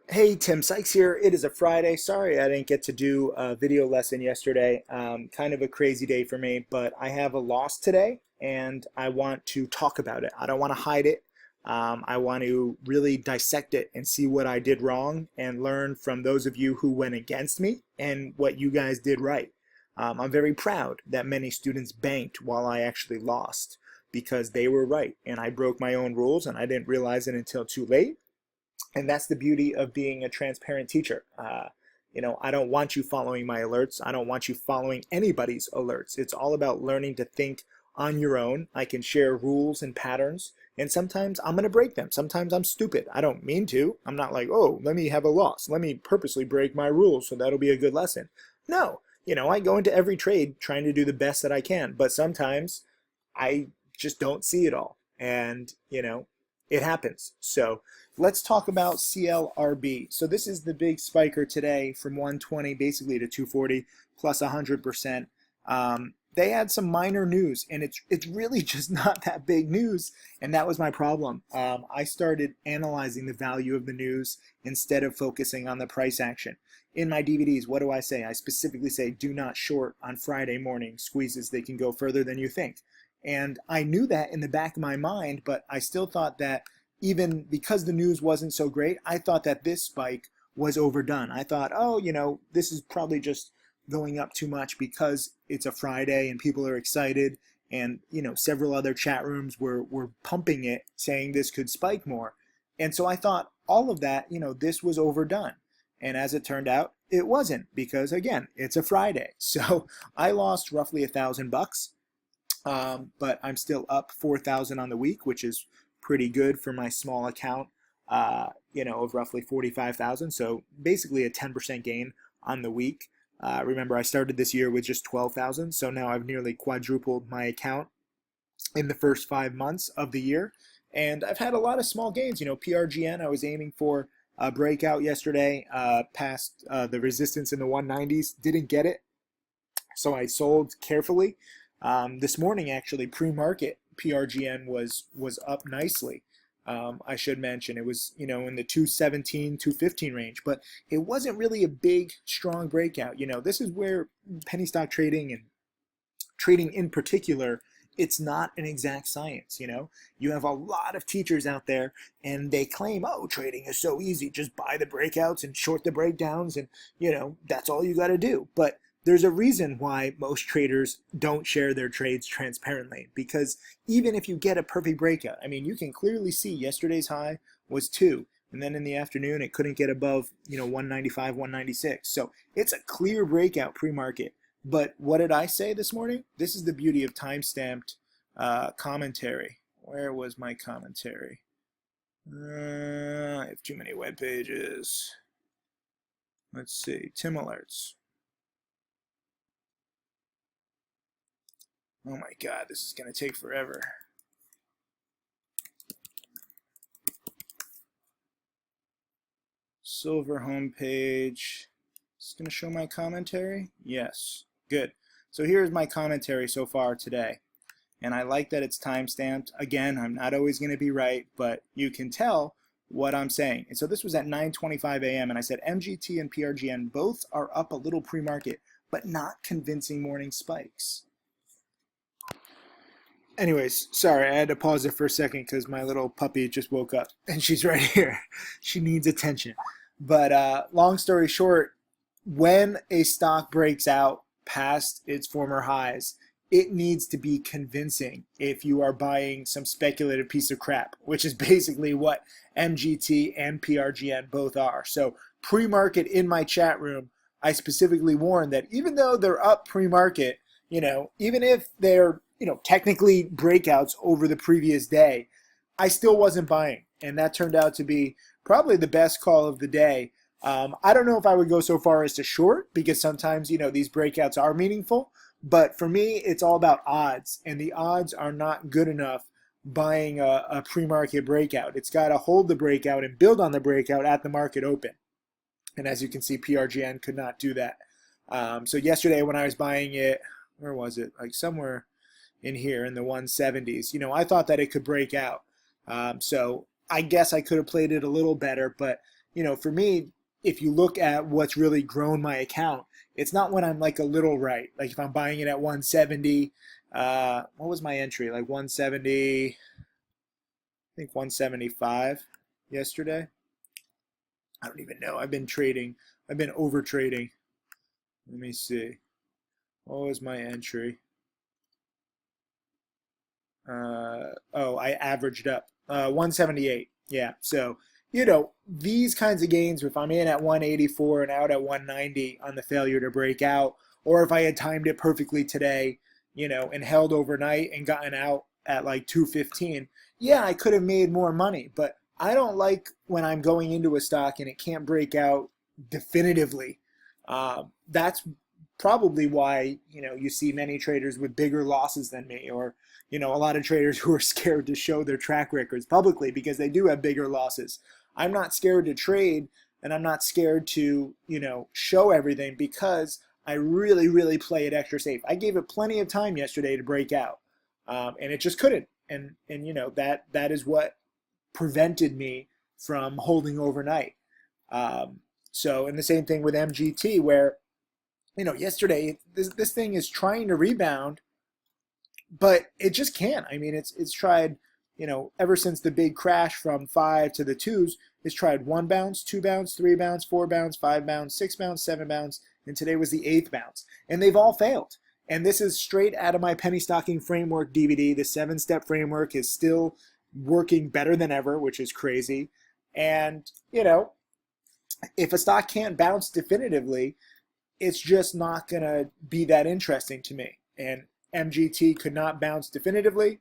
Hey, Tim Sykes here. It is a Friday. Sorry I didn't get to do a video lesson yesterday. Kind of a crazy day for me, but I have a loss today and I want to talk about it. I don't want to hide it. I want to really dissect it and see what I did wrong and learn from those of you who went against me and what you guys did right. I'm very proud that many students banked while I actually lost because they were right and I broke my own rules and I didn't realize it until too late. And that's the beauty of being a transparent teacher. I don't want you following my alerts. I don't want you following anybody's alerts. It's all about learning to think on your own. I can share rules and patterns, and sometimes I'm going to break them. Sometimes I'm stupid. I don't mean to. I'm not like, oh, let me have a loss. Let me purposely break my rules so that'll be a good lesson. No, I go into every trade trying to do the best that I can, but sometimes I just don't see it all. And, it happens. So let's talk about CLRB. So this is the big spiker today from 120 basically to 240 plus 100%. They had some minor news, and it's really just not that big news, and that was my problem. I started analyzing the value of the news instead of focusing on the price action. In my DVDs, what do I say? I specifically say, do not short on Friday morning squeezes. They can go further than you think. And I knew that in the back of my mind, but I still thought that even because the news wasn't so great, I thought that this spike was overdone. I thought, oh, this is probably just going up too much because it's a Friday and people are excited. And, several other chat rooms were pumping it, saying this could spike more. And so I thought all of that, this was overdone. And as it turned out, it wasn't because, again, it's a Friday. So I lost roughly $1,000. But I'm still up 4,000 on the week, which is pretty good for my small account, of roughly 45,000. So basically a 10% gain on the week. Remember, I started this year with just 12,000, so now I've nearly quadrupled my account in the first 5 months of the year. And I've had a lot of small gains. PRGN, I was aiming for a breakout yesterday, past the resistance in the 190s, didn't get it. So I sold carefully. This morning, actually, pre-market PRGN was up nicely. I should mention it was in the 217, 215 range, but it wasn't really a big, strong breakout. This is where penny stock trading and trading in particular, it's not an exact science. You have a lot of teachers out there and they claim, oh, trading is so easy, just buy the breakouts and short the breakdowns, and that's all you got to do. But there's a reason why most traders don't share their trades transparently, because even if you get a perfect breakout, I mean, you can clearly see yesterday's high was 2, and then in the afternoon it couldn't get above 195, 196. So it's a clear breakout pre-market. But what did I say this morning? This is the beauty of time-stamped commentary. Where was my commentary? I have too many web pages. Let's see, Tim Alerts. Oh my God, this is going to take forever. Silver homepage. Is it going to show my commentary? Yes. Good. So here's my commentary so far today. And I like that it's time-stamped. Again, I'm not always going to be right, but you can tell what I'm saying. And so this was at 9:25 a.m. and I said MGT and PRGN both are up a little pre-market, but not convincing morning spikes. Anyways, sorry, I had to pause it for a second because my little puppy just woke up and she's right here. She needs attention. But long story short, when a stock breaks out past its former highs, it needs to be convincing if you are buying some speculative piece of crap, which is basically what MGT and PRGN both are. So pre-market in my chat room, I specifically warned that even though they're up pre-market, even if they're technically breakouts over the previous day, I still wasn't buying. And that turned out to be probably the best call of the day. I don't know if I would go so far as to short, because sometimes, these breakouts are meaningful. But for me, it's all about odds. And the odds are not good enough buying a pre-market breakout. It's got to hold the breakout and build on the breakout at the market open. And as you can see, PRGN could not do that. So yesterday when I was buying it, where was it? Like somewhere in here in the 170s. I thought that it could break out. So I guess I could have played it a little better, but for me, if you look at what's really grown my account, it's not when I'm like a little right. Like if I'm buying it at 170, what was my entry? Like 170, I think 175 yesterday. I don't even know. I've been trading. I've been over trading. Let me see. What was my entry? Oh, I averaged up 178. Yeah. So, these kinds of gains, if I'm in at 184 and out at 190 on the failure to break out, or if I had timed it perfectly today, and held overnight and gotten out at like 215, yeah, I could have made more money. But I don't like when I'm going into a stock and it can't break out definitively. That's probably why, you see many traders with bigger losses than me, or, a lot of traders who are scared to show their track records publicly because they do have bigger losses. I'm not scared to trade, and I'm not scared to, show everything because I really, really play it extra safe. I gave it plenty of time yesterday to break out, and it just couldn't. And that is what prevented me from holding overnight. So, and the same thing with MGT, where yesterday this thing is trying to rebound, but it just can't. I mean, it's tried, ever since the big crash from 5 to the 2s, it's tried 1 bounce, 2 bounce, 3 bounce, 4 bounce, 5 bounce, 6 bounce, 7 bounce, and today was the 8th bounce, and they've all failed. And this is straight out of my penny stocking framework DVD. The 7-step framework is still working better than ever, which is crazy. And if a stock can't bounce definitively, it's just not going to be that interesting to me. And MGT could not bounce definitively.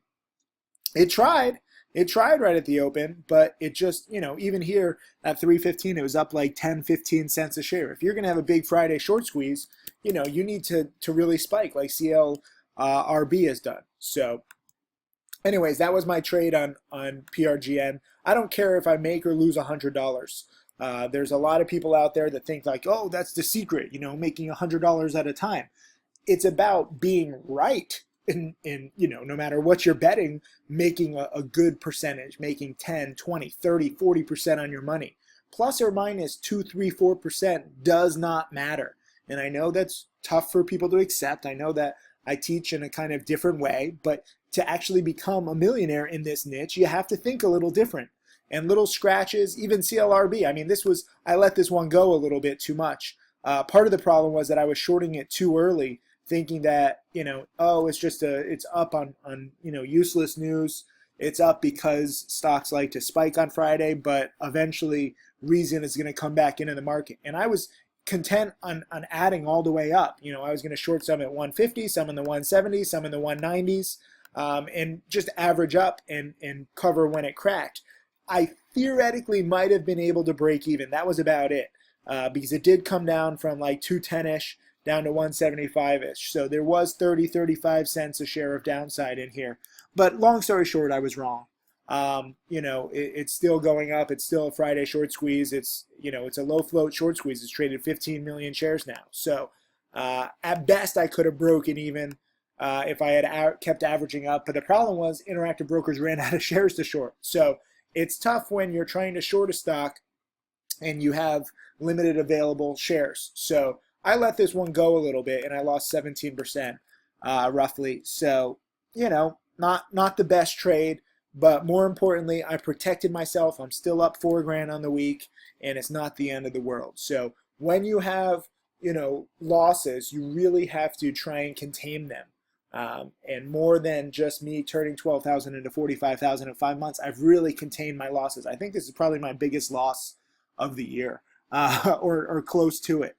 It tried. It tried right at the open, but it just, even here at 315, it was up like 10, 15 cents a share. If you're going to have a big Friday short squeeze, you need to really spike like CLRB has done. So anyways, that was my trade on PRGN. I don't care if I make or lose $100. There's a lot of people out there that think like, oh, that's the secret, making $100 at a time. It's about being right in no matter what you're betting, making a good percentage, making 10, 20, 30, 40% on your money. Plus or minus 2, 3, 4% does not matter. And I know that's tough for people to accept. I know that I teach in a kind of different way, but to actually become a millionaire in this niche, you have to think a little different. And little scratches, even CLRB. I mean, I let this one go a little bit too much. Part of the problem was that I was shorting it too early, thinking that, it's up on useless news. It's up because stocks like to spike on Friday, but eventually reason is going to come back into the market. And I was content on adding all the way up. I was going to short some at 150, some in the 170s, some in the 190s, and just average up and cover when it cracked. I theoretically might have been able to break even. That was about it, because it did come down from like 210-ish down to 175-ish. So there was 30, 35 cents a share of downside in here. But long story short, I was wrong. It's still going up. It's still a Friday short squeeze. It's a low float short squeeze. It's traded 15 million shares now. So at best, I could have broken even if I had kept averaging up. But the problem was Interactive Brokers ran out of shares to short. So it's tough when you're trying to short a stock and you have limited available shares. So I let this one go a little bit and I lost 17% roughly. So, not the best trade, but more importantly, I protected myself. I'm still up $4,000 on the week and it's not the end of the world. So when you have, losses, you really have to try and contain them. And more than just me turning 12,000 into 45,000 in 5 months, I've really contained my losses. I think this is probably my biggest loss of the year, or close to it.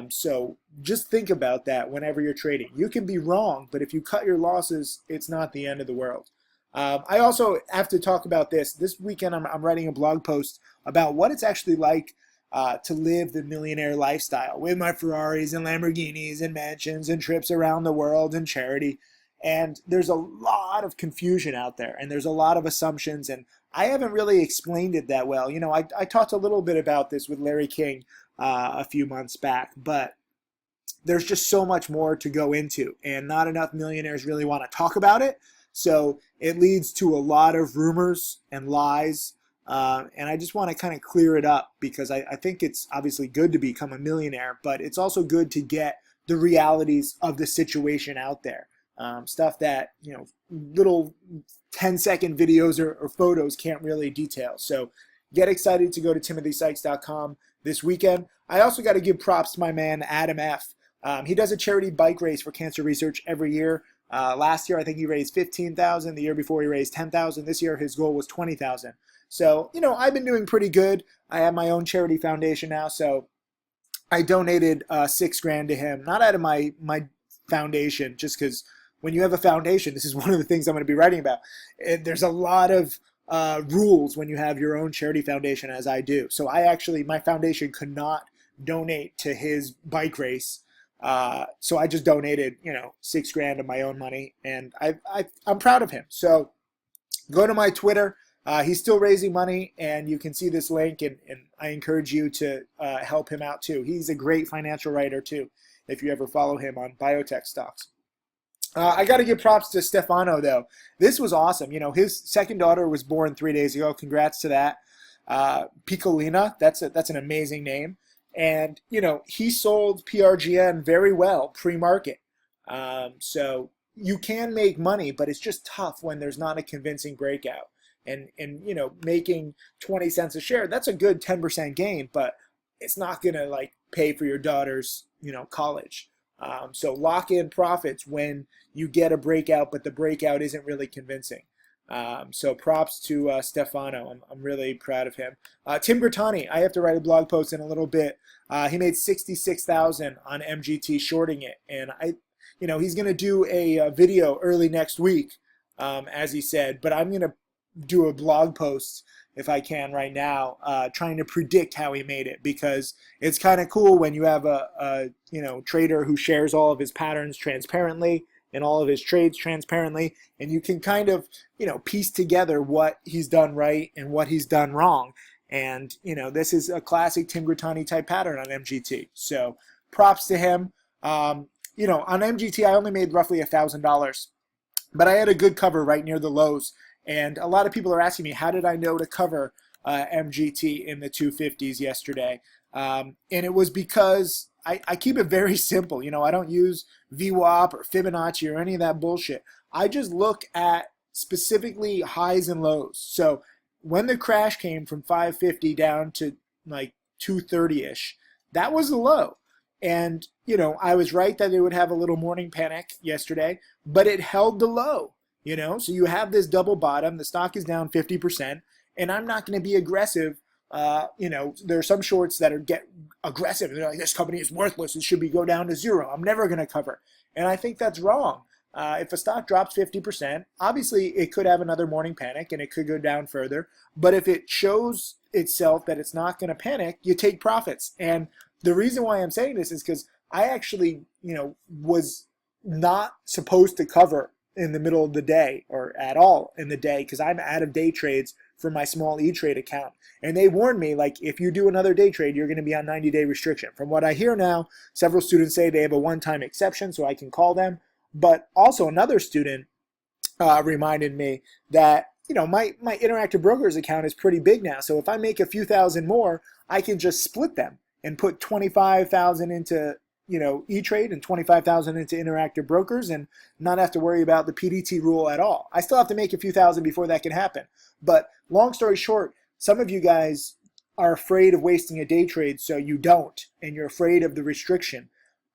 So just think about that whenever you're trading. You can be wrong, but if you cut your losses, it's not the end of the world. I also have to talk about this. This weekend, I'm writing a blog post about what it's actually like to live the millionaire lifestyle with my Ferraris and Lamborghinis and mansions and trips around the world and charity. And there's a lot of confusion out there and there's a lot of assumptions, and I haven't really explained it that well. I talked a little bit about this with Larry King a few months back, but there's just so much more to go into and not enough millionaires really want to talk about it. So it leads to a lot of rumors and lies And I just want to kind of clear it up because I think it's obviously good to become a millionaire, but it's also good to get the realities of the situation out there. Stuff that, little 10-second videos or photos can't really detail. So get excited to go to timothysykes.com this weekend. I also got to give props to my man, Adam F. He does a charity bike race for cancer research every year. Last year, I think he raised $15,000. The year before, he raised $10,000. This year, his goal was $20,000. So, I've been doing pretty good. I have my own charity foundation now, so I donated $6,000 to him. Not out of my foundation, just because when you have a foundation, this is one of the things I'm going to be writing about. There's a lot of rules when you have your own charity foundation, as I do. So my foundation could not donate to his bike race. So I just donated, $6,000 of my own money, and I'm proud of him. So go to my Twitter. He's still raising money, and you can see this link, and I encourage you to help him out too. He's a great financial writer too, if you ever follow him on biotech stocks. I got to give props to Stefano, though. This was awesome. His second daughter was born 3 days ago. Congrats to that. Piccolina, that's an amazing name. And, he sold PRGN very well pre-market. So you can make money, but it's just tough when there's not a convincing breakout. And making 20 cents a share, that's a good 10% gain, but it's not going to pay for your daughter's, college. So lock in profits when you get a breakout, but the breakout isn't really convincing. So props to Stefano. I'm really proud of him. Tim Bertani, I have to write a blog post in a little bit. He made $66,000 on MGT shorting it, and he's going to do a video early next week, as he said. But I'm going to do a blog post if I can right now, trying to predict how he made it, because it's kind of cool when you have a trader who shares all of his patterns transparently and all of his trades transparently, and you can kind of piece together what he's done right and what he's done wrong. And this is a classic Tim Bertani type pattern on MGT. So props to him. On MGT I only made roughly $1,000, but I had a good cover right near the lows. And a lot of people are asking me, how did I know to cover MGT in the 250s yesterday? And it was because I keep it very simple. I don't use VWAP or Fibonacci or any of that bullshit. I just look at specifically highs and lows. So when the crash came from 550 down to 230-ish, that was the low. And, I was right that it would have a little morning panic yesterday, but it held the low. So you have this double bottom, the stock is down 50%, and I'm not going to be aggressive. There are some shorts that get aggressive. They're like, this company is worthless. It should go down to zero. I'm never going to cover. And I think that's wrong. If a stock drops 50%, obviously it could have another morning panic and it could go down further. But if it shows itself that it's not going to panic, you take profits. And the reason why I'm saying this is because I actually, was not supposed to cover in the middle of the day or at all in the day, because I'm out of day trades for my small E-Trade account. And they warned me, if you do another day trade, you're going to be on 90-day restriction. From what I hear now, several students say they have a one-time exception, so I can call them. But also another student reminded me that, my Interactive Brokers account is pretty big now. So if I make a few thousand more, I can just split them and put 25,000 into E-Trade and 25,000 into Interactive Brokers and not have to worry about the PDT rule at all. I still have to make a few thousand before that can happen. But long story short, some of you guys are afraid of wasting a day trade, so you don't, and you're afraid of the restriction.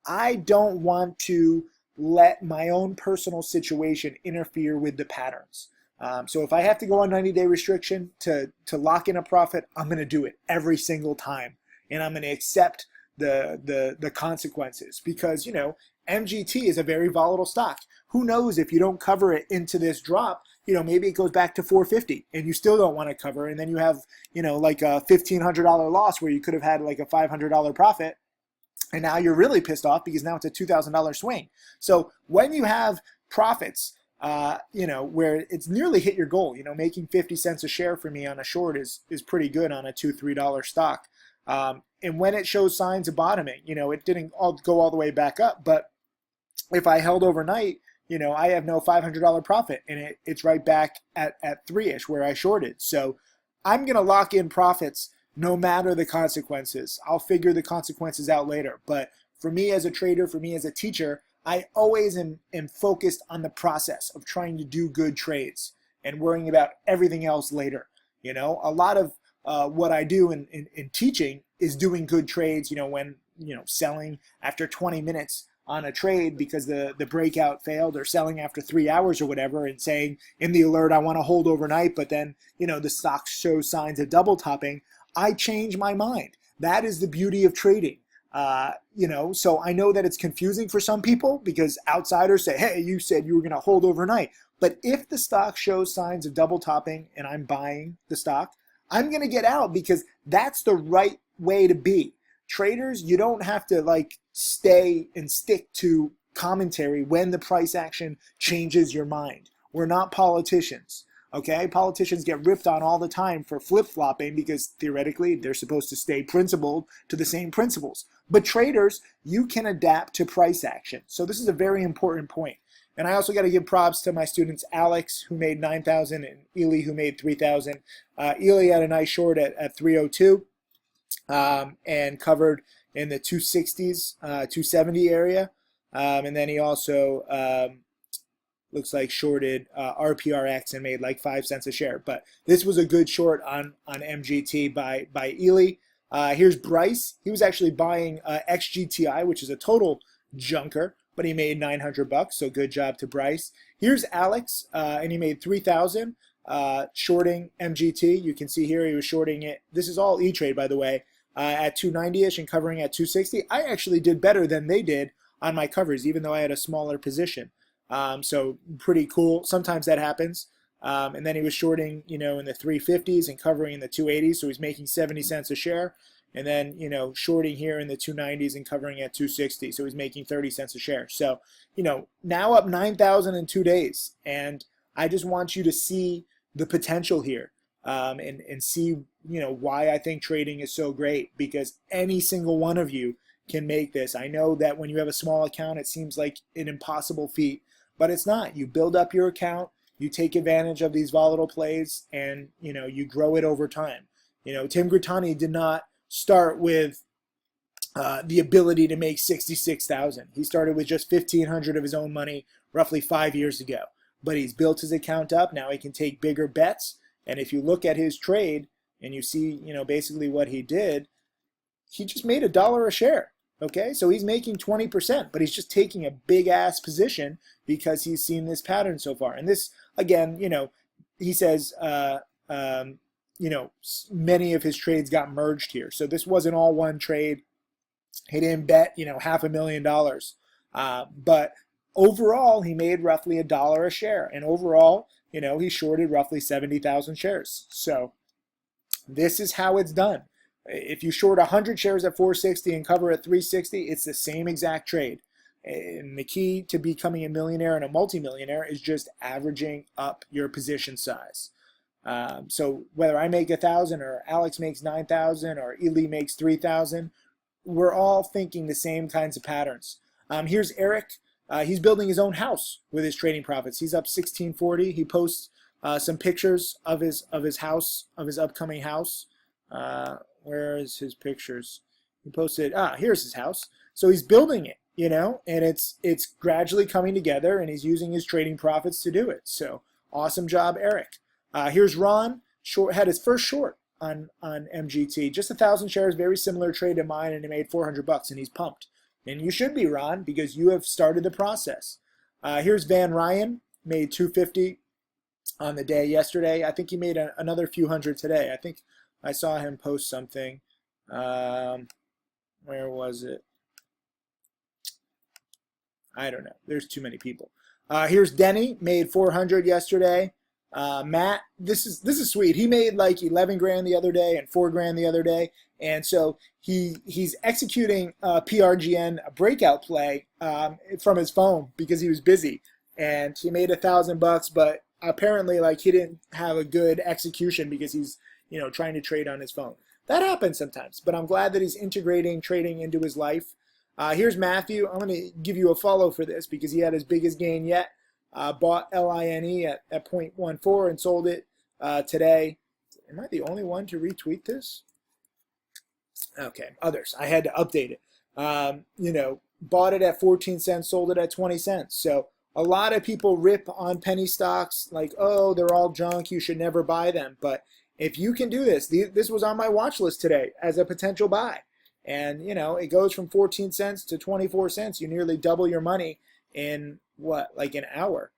I don't want to let my own personal situation interfere with the patterns. So if I have to go on 90-day restriction to lock in a profit, I'm going to do it every single time, and I'm going to accept the consequences, because MGT is a very volatile stock. Who knows, if you don't cover it into this drop, maybe it goes back to 450 and you still don't want to cover, and then you have a $1,500 loss where you could have had a $500 profit, and now you're really pissed off because now it's a $2,000 swing. So when you have profits where it's nearly hit your goal, making 50 cents a share for me on a short is pretty good on a $2-3 stock. And when it shows signs of bottoming, it didn't go all the way back up, but if I held overnight, I have no $500 profit, and it's right back at 3-ish where I shorted. So I'm going to lock in profits no matter the consequences. I'll figure the consequences out later. But for me as a trader, for me as a teacher, I always am focused on the process of trying to do good trades and worrying about everything else later. You know, a lot of what I do in teaching is doing good trades, you know, when, you know, selling after 20 minutes on a trade because the breakout failed, or selling after 3 hours or whatever, and saying in the alert, I want to hold overnight, but then, you know, the stock shows signs of double topping. I change my mind. That is the beauty of trading. You know, so I know that it's confusing for some people because outsiders say, hey, you said you were going to hold overnight. But if the stock shows signs of double topping and I'm buying the stock, I'm going to get out because that's the right way to be. Traders, you don't have to like stay and stick to commentary when the price action changes your mind. We're not politicians. Okay, politicians get ripped on all the time for flip-flopping because theoretically they're supposed to stay principled to the same principles. But traders, you can adapt to price action. So this is a very important point. And I also got to give props to my students, Alex, who made 9,000, and Ely, who made 3,000. Ely had a nice short at 302 and covered in the 260s, 270 area. And then he also looks like shorted RPRX and made like 5 cents a share. But this was a good short on MGT by Ely. Here's Bryce. He was actually buying XGTI, which is a total junker, but he made 900 bucks, so good job to Bryce. Here's Alex, and he made 3,000 shorting MGT. You can see here he was shorting it. This is all E-Trade, by the way, at 290-ish and covering at 260. I actually did better than they did on my covers, even though I had a smaller position. So pretty cool. Sometimes that happens. And then he was shorting, you know, in the 350s and covering in the 280s. So he's making 70 cents a share. And then, you know, shorting here in the 290s and covering at 260. So he's making 30 cents a share. So, you know, now up 9,000 in 2 days. And I just want you to see the potential here, and see, you know, why I think trading is so great, because any single one of you can make this. I know that when you have a small account, it seems like an impossible feat, but it's not. You build up your account, you take advantage of these volatile plays, and, you know, you grow it over time. You know, Tim Grittani did not start with the ability to make 66,000. He started with just 1,500 of his own money roughly 5 years ago. But he's built his account up. Now he can take bigger bets. And if you look at his trade and you see, you know, basically what he did, he just made $1 a share. Okay, so he's making 20%, but he's just taking a big ass position because he's seen this pattern so far. And this, again, you know, he says, you know, many of his trades got merged here. So this wasn't all one trade. He didn't bet, you know, $500,000. But overall, he made roughly $1 a share. And overall, you know, he shorted roughly 70,000 shares. So this is how it's done. If you short 100 shares at 460 and cover at 360, it's the same exact trade. And the key to becoming a millionaire and a multimillionaire is just averaging up your position size. So whether I make 1,000 or Alex makes 9,000 or Ely makes 3,000, we're all thinking the same kinds of patterns. Here's Eric. He's building his own house with his trading profits. He's up 1640. He posts some pictures of his house, of his upcoming house. Where is his pictures? He posted, here's his house. So he's building it, you know, and it's gradually coming together, and he's using his trading profits to do it. So awesome job, Eric. Here's Ron. Had his first short on MGT, just 1,000 shares, very similar trade to mine, and he made 400 bucks, and he's pumped. And you should be, Ron, because you have started the process. Here's Van Ryan, made 250 on the day yesterday. I think he made another few hundred today. I think I saw him post something. Where was it? I don't know. There's too many people. Here's Denny, made 400 yesterday. Matt, this is sweet. He made like 11 grand the other day and 4 grand the other day. And so he's executing PRGN, a breakout play from his phone because he was busy. And he made 1,000 bucks, but apparently like he didn't have a good execution because he's, you know, trying to trade on his phone. That happens sometimes, but I'm glad that he's integrating trading into his life. Here's Matthew. I'm going to give you a follow for this because he had his biggest gain yet. Bought LINE at 0.14 and sold it today. Am I the only one to retweet this? Okay, others. I had to update it. Bought it at 14 cents, sold it at 20 cents. So a lot of people rip on penny stocks like, oh, they're all junk, you should never buy them. But if you can do this, this was on my watch list today as a potential buy. And, it goes from 14 cents to 24 cents. You nearly double your money in like an hour.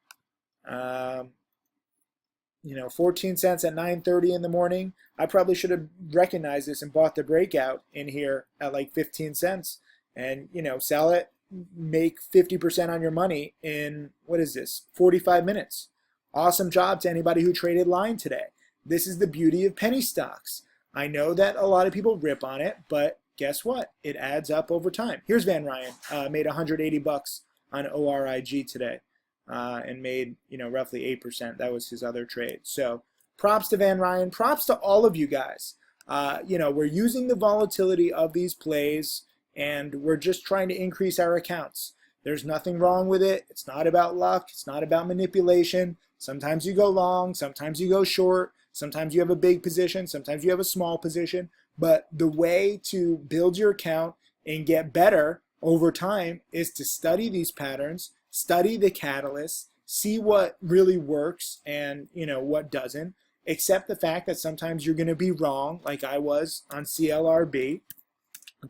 14 cents at 9:30 in the morning. I probably should have recognized this and bought the breakout in here at like 15 cents and, sell it, make 50% on your money in, 45 minutes. Awesome job to anybody who traded line today. This is the beauty of penny stocks. I know that a lot of people rip on it, but guess what? It adds up over time. Here's Van Ryan, made 180 bucks on ORIG today. And made, roughly 8%. That was his other trade. So props to Van Ryan. Props to all of you guys. We're using the volatility of these plays, and we're just trying to increase our accounts. There's nothing wrong with it. It's not about luck. It's not about manipulation. Sometimes you go long. Sometimes you go short. Sometimes you have a big position. Sometimes you have a small position. But the way to build your account and get better over time is to study these patterns, study the catalysts, see what really works and what doesn't. Accept the fact that sometimes you're going to be wrong, like I was on CLRB.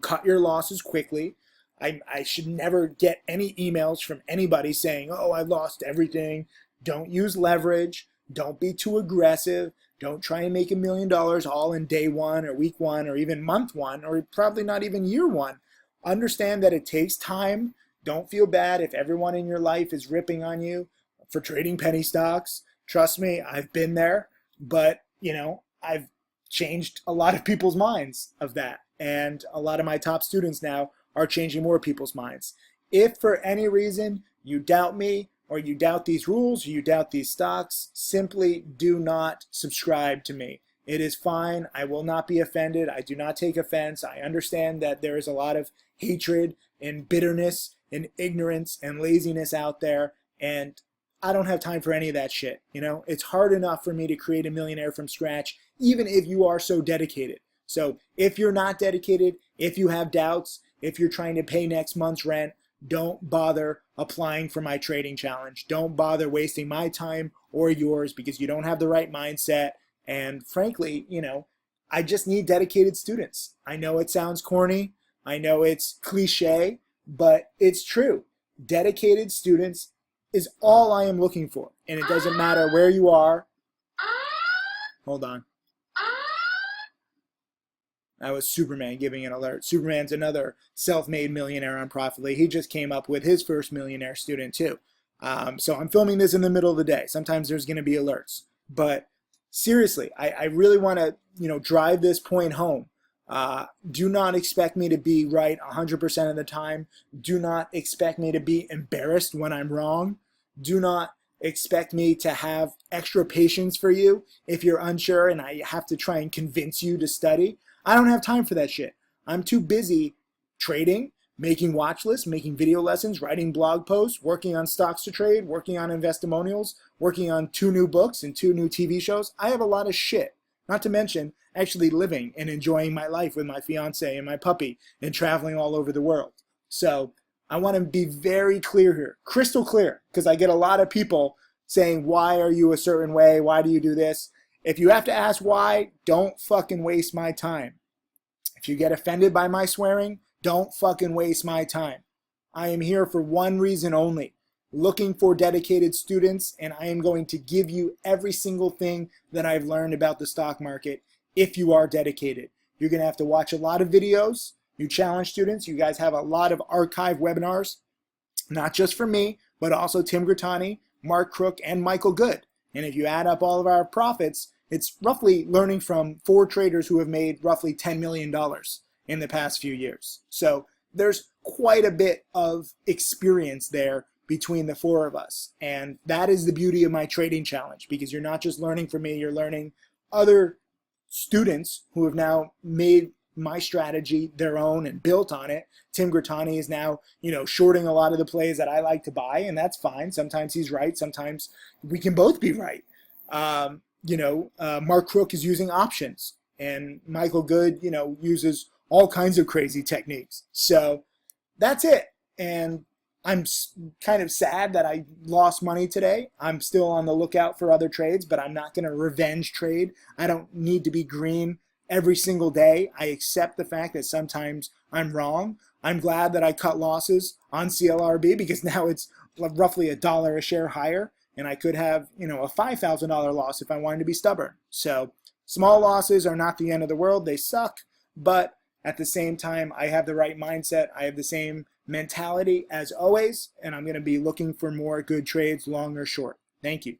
Cut your losses quickly. I should never get any emails from anybody saying, oh, I lost everything. Don't use leverage. Don't be too aggressive. Don't try and make $1 million all in day one or week one or even month one or probably not even year one. Understand that it takes time. Don't feel bad if everyone in your life is ripping on you for trading penny stocks. Trust me, I've been there, but I've changed a lot of people's minds of that. And a lot of my top students now are changing more people's minds. If for any reason you doubt me or you doubt these rules or you doubt these stocks, simply do not subscribe to me. It is fine. I will not be offended. I do not take offense. I understand that there is a lot of hatred and bitterness and ignorance and laziness out there, and I don't have time for any of that shit. It's hard enough for me to create a millionaire from scratch, even if you are so dedicated. So if you're not dedicated, if you have doubts, if you're trying to pay next month's rent, don't bother applying for my trading challenge. Don't bother wasting my time or yours because you don't have the right mindset. And frankly, I just need dedicated students. I know it sounds corny. I know it's cliche, but it's true. Dedicated students is all I am looking for. And it doesn't matter where you are. Hold on. That was Superman giving an alert. Superman's another self-made millionaire on Profitly. He just came up with his first millionaire student too. So I'm filming this in the middle of the day. Sometimes there's going to be alerts. But seriously, I really want to drive this point home. Do not expect me to be right 100% of the time. Do not expect me to be embarrassed when I'm wrong. Do not expect me to have extra patience for you if you're unsure and I have to try and convince you to study. I don't have time for that shit. I'm too busy trading, making watch lists, making video lessons, writing blog posts, working on stocks to trade, working on investimonials, working on 2 new books and 2 new TV shows. I have a lot of shit. Not to mention actually living and enjoying my life with my fiance and my puppy and traveling all over the world. So I want to be very clear here, crystal clear, because I get a lot of people saying, why are you a certain way? Why do you do this? If you have to ask why, don't fucking waste my time. If you get offended by my swearing, don't fucking waste my time. I am here for one reason only, looking for dedicated students, and I am going to give you every single thing that I've learned about the stock market if you are dedicated. You're going to have to watch a lot of videos. You challenge students. You guys have a lot of archive webinars, not just from me, but also Tim Grattani, Mark Crook, and Michael Good. And if you add up all of our profits, it's roughly learning from 4 traders who have made roughly $10 million in the past few years. So there's quite a bit of experience there between the 4 of us. And that is the beauty of my trading challenge, because you're not just learning from me, you're learning other students who have now made my strategy their own and built on it. Tim Grattani is now, shorting a lot of the plays that I like to buy, and that's fine. Sometimes he's right. Sometimes we can both be right. Mark Crook is using options, and Michael Good, uses all kinds of crazy techniques. So that's it. And I'm kind of sad that I lost money today. I'm still on the lookout for other trades, but I'm not going to revenge trade. I don't need to be green every single day. I accept the fact that sometimes I'm wrong. I'm glad that I cut losses on CLRB because now it's roughly $1 a share higher, and I could have, a $5,000 loss if I wanted to be stubborn. So small losses are not the end of the world. They suck, but at the same time, I have the right mindset. I have the same mentality as always, and I'm going to be looking for more good trades, long or short. Thank you.